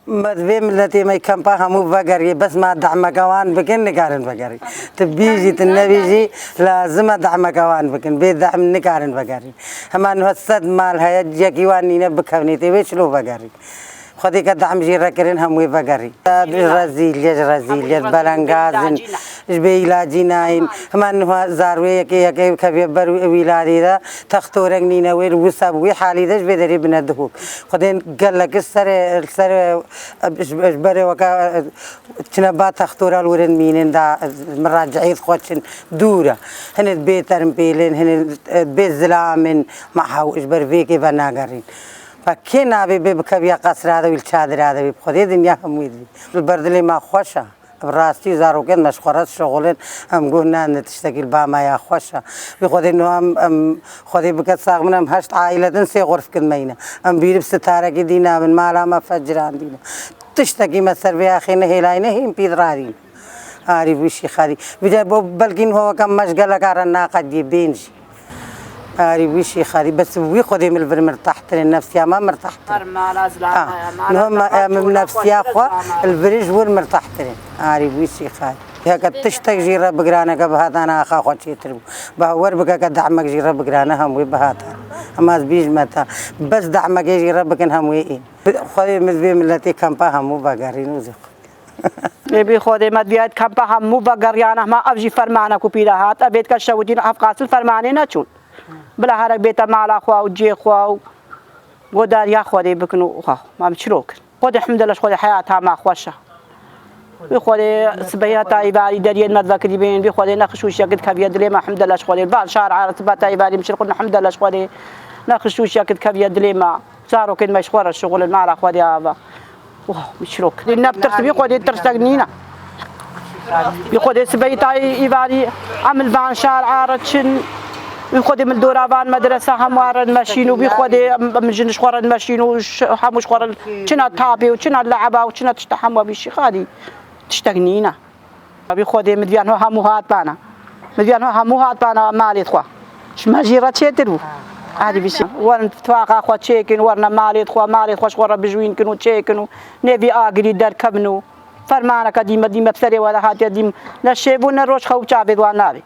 مذبي ملتي ما يكمبا همو بقري بس ما دعم كوان بكن نكارن بقري تبيجي النبيجي لازم دعم كوان بكن بيدعم نكارن بقري هما إنه الصد مال هاي جاكي واني نبكوني تبيش لو بقري خدي كدعم جيرا كرين هموي بقري رزيل بلنغازن بيلاجيناين هما إنه زاروي يكي كبير برو ويلادي دا تختورك نينا وير وسابوي حالي داش بدري بندهوك خدين قال لك السر بري وكا تنبات تختور الورن مينين دا مراجعيد خوتشن دورة هن بيت ترمبيلين هن بيت زلامن معه إجبر فيكي بناقرين فكين أبي بكبيا قصر هذا والشادر هذا بخدي دنيا هميدي البرد اللي ما خوشة براستي زارو كن مشقرات شغلين هم قلنا أن تشتكي الباما يا خوشة بخدي إنه هم خدي بكت ساق منهم هشت عائلة سي غرف كن مينا هم بيرب ستارة كدينا من مالا ما فجران دينا تشتكي مثل في أخينا هلاينا هم بيدرارين عارف وشي خادي بجا بلكن هو كم مشغلة كارنا قد يبينش عارف وشي خادي بس ويخدي من البر مرتاح ترى نفسيا ما مرتاح هم نفسيا أخوة البريج والمرتاح ترى عارف وشي خادي هيك تشتكي جيرة بقرانا كبهذا أنا أخا خوات شيء تربو بهور بقى كدعمك جيرة بقرانا هم وبهذا أما بيج متى بس دعمك جيرة بكن هم وين خدي مذبي ملتي كمبا هم وبقارين وزق نبي خودي مديات كمبا هم مو بقريانا ما أبجي فرمانا كوبيلهات أبيت كشودين أفقاس الفرمانين نشون بلا هرق بيت مالا خوا وجي خوا ودار يا خودي بكنو خا ما بتشروك خودي الحمد لله خودي حياتها ما خوشة بخودي سبيات عبالي دريان مذاكري بين بخودي نخشوش يقد كبير دليما الحمد لله خودي البال شهر عارت بات عبالي مشي قلنا الحمد لله خودي نخشوش يقد كبير دليما صاروا كل مشوار الشغل المالا خودي هذا مشروك لأن بترتبي خودي ترتقنينا بخودي سبيات عبالي عمل بان شهر عارتشن بخودي من دورابان مدرسة هموار الماشين وبخودي من جنش خور الماشين وحموش خور شنا تابي وشنا اللعبة وشنا تشتحموا بيشي خادي تشتغنينا بخودي مديان هو هموهات بانا مديان هو هموهات بانا مالي تخوا شما جيرة شيترو هذه بيشي ورن تواقع خوا تشيكن ورنا مالي تخوا شخورة بجوين كنو تشيكنو نبي آقري در كبنو فرمانا كديمة ديمة بسري ولا هاتي ديم نشيبون الروش خو شعبي دوان نابي